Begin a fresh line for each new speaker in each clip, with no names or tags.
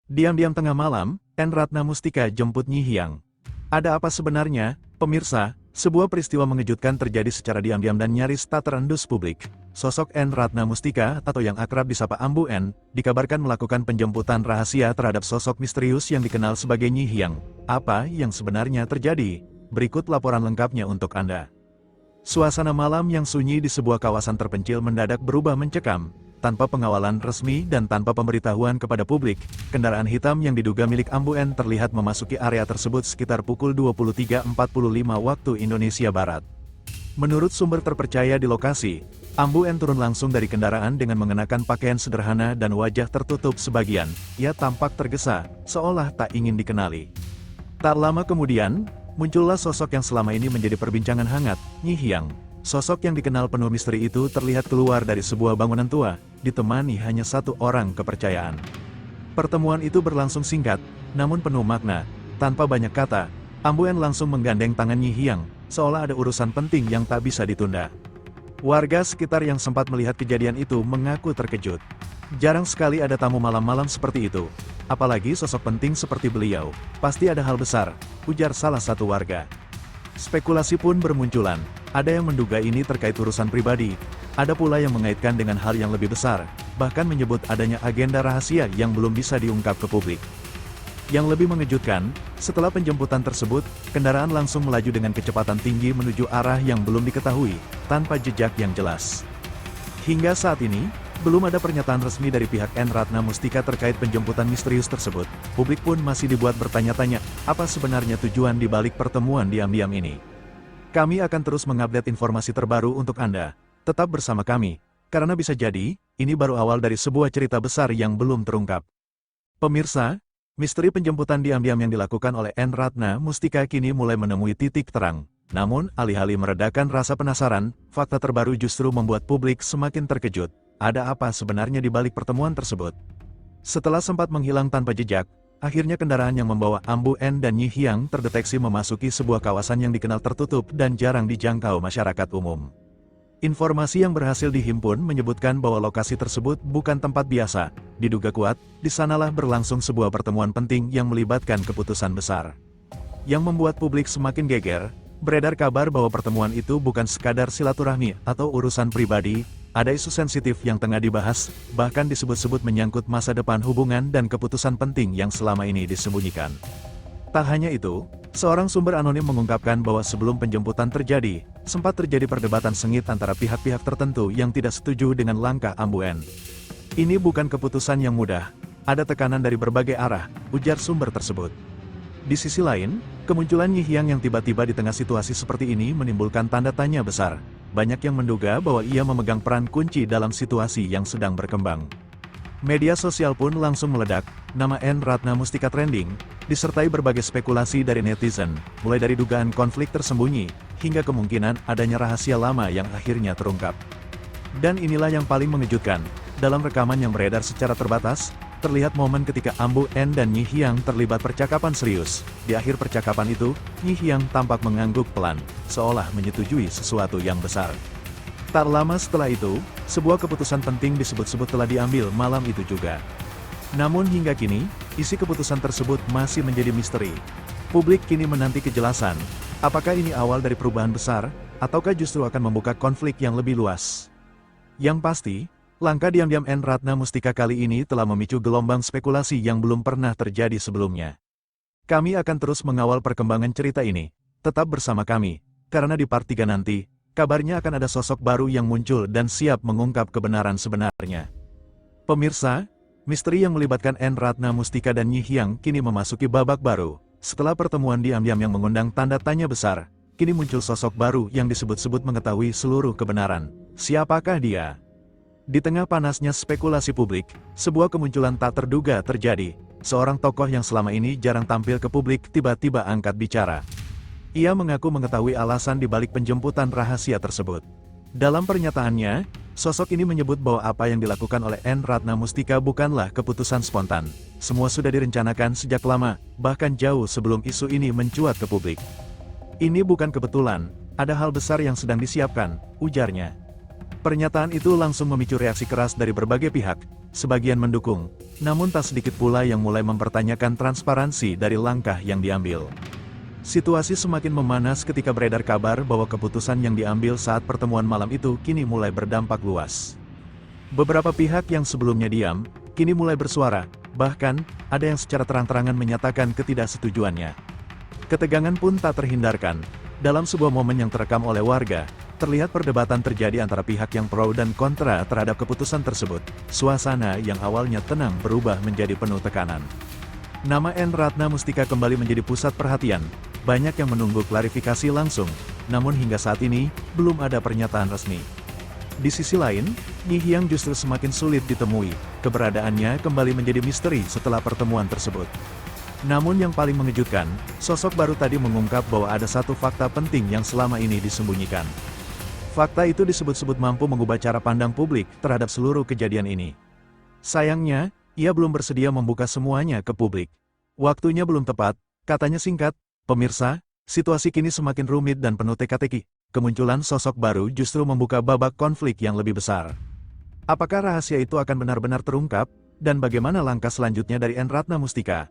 Diam-diam tengah malam, N. Ratna Mustika jemput Nyi Hyang. Ada apa sebenarnya, pemirsa? Sebuah peristiwa mengejutkan terjadi secara diam-diam dan nyaris tak terendus publik. Sosok N. Ratna Mustika, atau yang akrab disapa Ambu N, dikabarkan melakukan penjemputan rahasia terhadap sosok misterius yang dikenal sebagai Nyi Hyang. Apa yang sebenarnya terjadi? Berikut laporan lengkapnya untuk Anda. Suasana malam yang sunyi di sebuah kawasan terpencil mendadak berubah mencekam. Tanpa pengawalan resmi dan tanpa pemberitahuan kepada publik, kendaraan hitam yang diduga milik Ambu N terlihat memasuki area tersebut sekitar pukul 23.45 waktu Indonesia Barat. Menurut sumber terpercaya di lokasi, Ambu N turun langsung dari kendaraan dengan mengenakan pakaian sederhana dan wajah tertutup sebagian. Ia tampak tergesa, seolah tak ingin dikenali. Tak lama kemudian, muncullah sosok yang selama ini menjadi perbincangan hangat, Nyi Hyang. Sosok yang dikenal penuh misteri itu terlihat keluar dari sebuah bangunan tua, ditemani hanya satu orang kepercayaan. Pertemuan itu berlangsung singkat, namun penuh makna. Tanpa banyak kata, Ambu N langsung menggandeng tangan Nyi Hyang, seolah ada urusan penting yang tak bisa ditunda. Warga sekitar yang sempat melihat kejadian itu mengaku terkejut. Jarang sekali ada tamu malam-malam seperti itu. Apalagi sosok penting seperti beliau. Pasti ada hal besar, ujar salah satu warga. Spekulasi pun bermunculan. Ada yang menduga ini terkait urusan pribadi. Ada pula yang mengaitkan dengan hal yang lebih besar, bahkan menyebut adanya agenda rahasia yang belum bisa diungkap ke publik. Yang lebih mengejutkan, setelah penjemputan tersebut, kendaraan langsung melaju dengan kecepatan tinggi menuju arah yang belum diketahui, tanpa jejak yang jelas. Hingga saat ini, belum ada pernyataan resmi dari pihak N. Ratna Mustika terkait penjemputan misterius tersebut. Publik pun masih dibuat bertanya-tanya, apa sebenarnya tujuan di balik pertemuan diam-diam ini. Kami akan terus mengupdate informasi terbaru untuk Anda. Tetap bersama kami, karena bisa jadi, ini baru awal dari sebuah cerita besar yang belum terungkap. Pemirsa, misteri penjemputan diam-diam yang dilakukan oleh N. Ratna Mustika kini mulai menemui titik terang. Namun, alih-alih meredakan rasa penasaran, fakta terbaru justru membuat publik semakin terkejut. Ada apa sebenarnya di balik pertemuan tersebut? Setelah sempat menghilang tanpa jejak, akhirnya kendaraan yang membawa Ambu N dan Nyi Hyang terdeteksi memasuki sebuah kawasan yang dikenal tertutup dan jarang dijangkau masyarakat umum. Informasi yang berhasil dihimpun menyebutkan bahwa lokasi tersebut bukan tempat biasa. Diduga kuat, di sanalah berlangsung sebuah pertemuan penting yang melibatkan keputusan besar. Yang membuat publik semakin geger, beredar kabar bahwa pertemuan itu bukan sekadar silaturahmi atau urusan pribadi. Ada isu sensitif yang tengah dibahas, bahkan disebut-sebut menyangkut masa depan hubungan dan keputusan penting yang selama ini disembunyikan. Tak hanya itu, seorang sumber anonim mengungkapkan bahwa sebelum penjemputan terjadi, sempat terjadi perdebatan sengit antara pihak-pihak tertentu yang tidak setuju dengan langkah Ambu N. Ini bukan keputusan yang mudah, ada tekanan dari berbagai arah, ujar sumber tersebut. Di sisi lain, kemunculan Nyi Hyang yang tiba-tiba di tengah situasi seperti ini menimbulkan tanda tanya besar. Banyak yang menduga bahwa ia memegang peran kunci dalam situasi yang sedang berkembang. Media sosial pun langsung meledak, nama N. Ratna Mustika trending, disertai berbagai spekulasi dari netizen, mulai dari dugaan konflik tersembunyi, hingga kemungkinan adanya rahasia lama yang akhirnya terungkap. Dan inilah yang paling mengejutkan, dalam rekaman yang beredar secara terbatas, terlihat momen ketika Ambu N dan Nyi Hyang terlibat percakapan serius. Di akhir percakapan itu, Nyi Hyang tampak mengangguk pelan, seolah menyetujui sesuatu yang besar. Tak lama setelah itu, sebuah keputusan penting disebut-sebut telah diambil malam itu juga. Namun hingga kini, isi keputusan tersebut masih menjadi misteri. Publik kini menanti kejelasan, apakah ini awal dari perubahan besar, ataukah justru akan membuka konflik yang lebih luas. Yang pasti, langkah diam-diam N. Ratna Mustika kali ini telah memicu gelombang spekulasi yang belum pernah terjadi sebelumnya. Kami akan terus mengawal perkembangan cerita ini. Tetap bersama kami, karena di part 3 nanti, kabarnya akan ada sosok baru yang muncul dan siap mengungkap kebenaran sebenarnya. Pemirsa, misteri yang melibatkan N. Ratna Mustika dan Nyi Hyang kini memasuki babak baru. Setelah pertemuan diam-diam yang mengundang tanda tanya besar, kini muncul sosok baru yang disebut-sebut mengetahui seluruh kebenaran. Siapakah dia? Di tengah panasnya spekulasi publik, sebuah kemunculan tak terduga terjadi. Seorang tokoh yang selama ini jarang tampil ke publik tiba-tiba angkat bicara. Ia mengaku mengetahui alasan di balik penjemputan rahasia tersebut. Dalam pernyataannya, sosok ini menyebut bahwa apa yang dilakukan oleh N. Ratna Mustika bukanlah keputusan spontan. Semua sudah direncanakan sejak lama, bahkan jauh sebelum isu ini mencuat ke publik. Ini bukan kebetulan, ada hal besar yang sedang disiapkan, ujarnya. Pernyataan itu langsung memicu reaksi keras dari berbagai pihak, sebagian mendukung, namun tak sedikit pula yang mulai mempertanyakan transparansi dari langkah yang diambil. Situasi semakin memanas ketika beredar kabar bahwa keputusan yang diambil saat pertemuan malam itu kini mulai berdampak luas. Beberapa pihak yang sebelumnya diam, kini mulai bersuara, bahkan, ada yang secara terang-terangan menyatakan ketidaksetujuannya. Ketegangan pun tak terhindarkan. Dalam sebuah momen yang terekam oleh warga, terlihat perdebatan terjadi antara pihak yang pro dan kontra terhadap keputusan tersebut. Suasana yang awalnya tenang berubah menjadi penuh tekanan. Nama N. Ratna Mustika kembali menjadi pusat perhatian. Banyak yang menunggu klarifikasi langsung, namun hingga saat ini, belum ada pernyataan resmi. Di sisi lain, Nyi Hyang justru semakin sulit ditemui, keberadaannya kembali menjadi misteri setelah pertemuan tersebut. Namun yang paling mengejutkan, sosok baru tadi mengungkap bahwa ada satu fakta penting yang selama ini disembunyikan. Fakta itu disebut-sebut mampu mengubah cara pandang publik terhadap seluruh kejadian ini. Sayangnya, ia belum bersedia membuka semuanya ke publik. Waktunya belum tepat, katanya singkat. Pemirsa, situasi kini semakin rumit dan penuh teka-teki. Kemunculan sosok baru justru membuka babak konflik yang lebih besar. Apakah rahasia itu akan benar-benar terungkap, dan bagaimana langkah selanjutnya dari N. Ratna Mustika?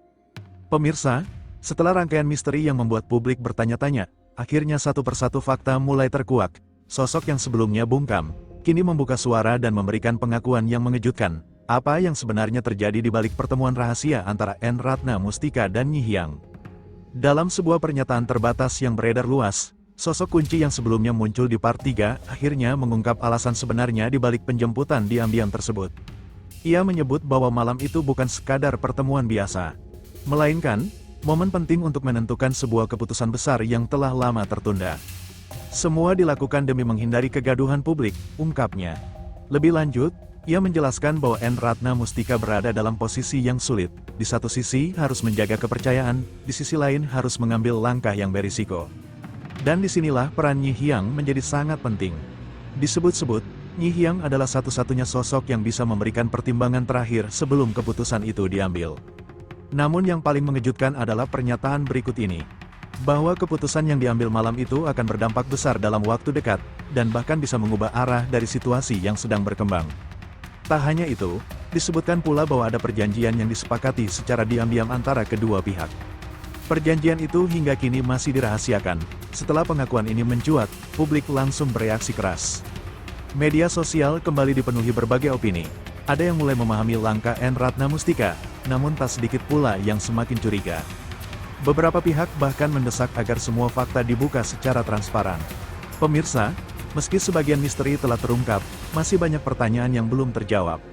Pemirsa, setelah rangkaian misteri yang membuat publik bertanya-tanya, akhirnya satu persatu fakta mulai terkuak. Sosok yang sebelumnya bungkam, kini membuka suara dan memberikan pengakuan yang mengejutkan. Apa yang sebenarnya terjadi di balik pertemuan rahasia antara N. Ratna Mustika dan Nyi Hyang? Dalam sebuah pernyataan terbatas yang beredar luas, sosok kunci yang sebelumnya muncul di part 3 akhirnya mengungkap alasan sebenarnya di balik penjemputan diam-diam tersebut. Ia menyebut bahwa malam itu bukan sekadar pertemuan biasa, melainkan momen penting untuk menentukan sebuah keputusan besar yang telah lama tertunda. Semua dilakukan demi menghindari kegaduhan publik, ungkapnya. Lebih lanjut, ia menjelaskan bahwa N. Ratna Mustika berada dalam posisi yang sulit. Di satu sisi harus menjaga kepercayaan, di sisi lain harus mengambil langkah yang berisiko. Dan disinilah peran Nyi Hyang menjadi sangat penting. Disebut-sebut, Nyi Hyang adalah satu-satunya sosok yang bisa memberikan pertimbangan terakhir sebelum keputusan itu diambil. Namun yang paling mengejutkan adalah pernyataan berikut ini. Bahwa keputusan yang diambil malam itu akan berdampak besar dalam waktu dekat, dan bahkan bisa mengubah arah dari situasi yang sedang berkembang. Tak hanya itu, disebutkan pula bahwa ada perjanjian yang disepakati secara diam-diam antara kedua pihak. Perjanjian itu hingga kini masih dirahasiakan. Setelah pengakuan ini mencuat, publik langsung bereaksi keras. Media sosial kembali dipenuhi berbagai opini. Ada yang mulai memahami langkah N. Ratna Mustika, namun tak sedikit pula yang semakin curiga. Beberapa pihak bahkan mendesak agar semua fakta dibuka secara transparan. Pemirsa, meski sebagian misteri telah terungkap, masih banyak pertanyaan yang belum terjawab.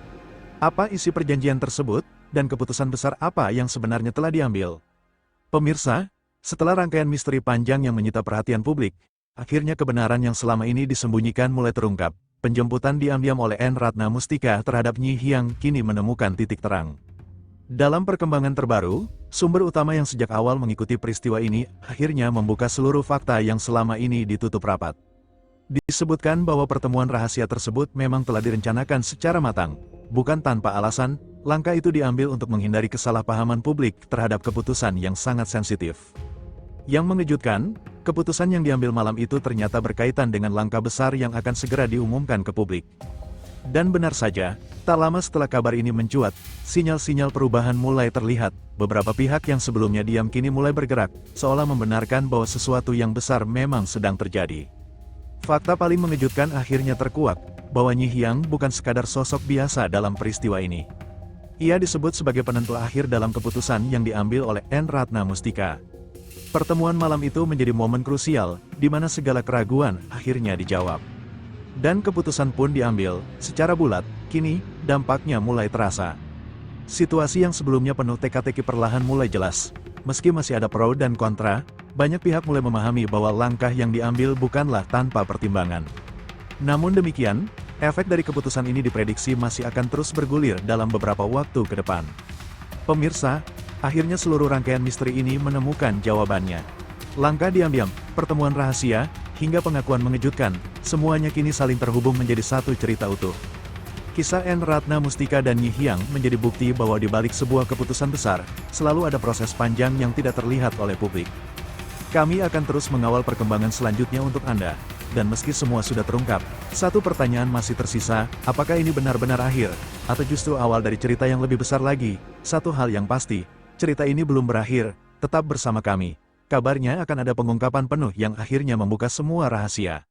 Apa isi perjanjian tersebut, dan keputusan besar apa yang sebenarnya telah diambil? Pemirsa, setelah rangkaian misteri panjang yang menyita perhatian publik, akhirnya kebenaran yang selama ini disembunyikan mulai terungkap. Penjemputan diam-diam oleh N. Ratna Mustika terhadap Nyi Hyang kini menemukan titik terang. Dalam perkembangan terbaru, sumber utama yang sejak awal mengikuti peristiwa ini akhirnya membuka seluruh fakta yang selama ini ditutup rapat. Disebutkan bahwa pertemuan rahasia tersebut memang telah direncanakan secara matang. Bukan tanpa alasan, langkah itu diambil untuk menghindari kesalahpahaman publik terhadap keputusan yang sangat sensitif. Yang mengejutkan, keputusan yang diambil malam itu ternyata berkaitan dengan langkah besar yang akan segera diumumkan ke publik. Dan benar saja, tak lama setelah kabar ini mencuat, sinyal-sinyal perubahan mulai terlihat. Beberapa pihak yang sebelumnya diam kini mulai bergerak, seolah membenarkan bahwa sesuatu yang besar memang sedang terjadi. Fakta paling mengejutkan akhirnya terkuak, bahwa Nyi Hyang bukan sekadar sosok biasa dalam peristiwa ini. Ia disebut sebagai penentu akhir dalam keputusan yang diambil oleh N. Ratna Mustika. Pertemuan malam itu menjadi momen krusial, di mana segala keraguan akhirnya dijawab. Dan keputusan pun diambil, secara bulat, kini, dampaknya mulai terasa. Situasi yang sebelumnya penuh teka-teki perlahan mulai jelas. Meski masih ada pro dan kontra, banyak pihak mulai memahami bahwa langkah yang diambil bukanlah tanpa pertimbangan. Namun demikian, efek dari keputusan ini diprediksi masih akan terus bergulir dalam beberapa waktu ke depan. Pemirsa, akhirnya seluruh rangkaian misteri ini menemukan jawabannya. Langkah diam-diam, pertemuan rahasia, hingga pengakuan mengejutkan, semuanya kini saling terhubung menjadi satu cerita utuh. Kisah N. Ratna Mustika dan Nyi Hyang menjadi bukti bahwa di balik sebuah keputusan besar, selalu ada proses panjang yang tidak terlihat oleh publik. Kami akan terus mengawal perkembangan selanjutnya untuk Anda. Dan meski semua sudah terungkap, satu pertanyaan masih tersisa, apakah ini benar-benar akhir? Atau justru awal dari cerita yang lebih besar lagi? Satu hal yang pasti, cerita ini belum berakhir, tetap bersama kami. Kabarnya akan ada pengungkapan penuh yang akhirnya membuka semua rahasia.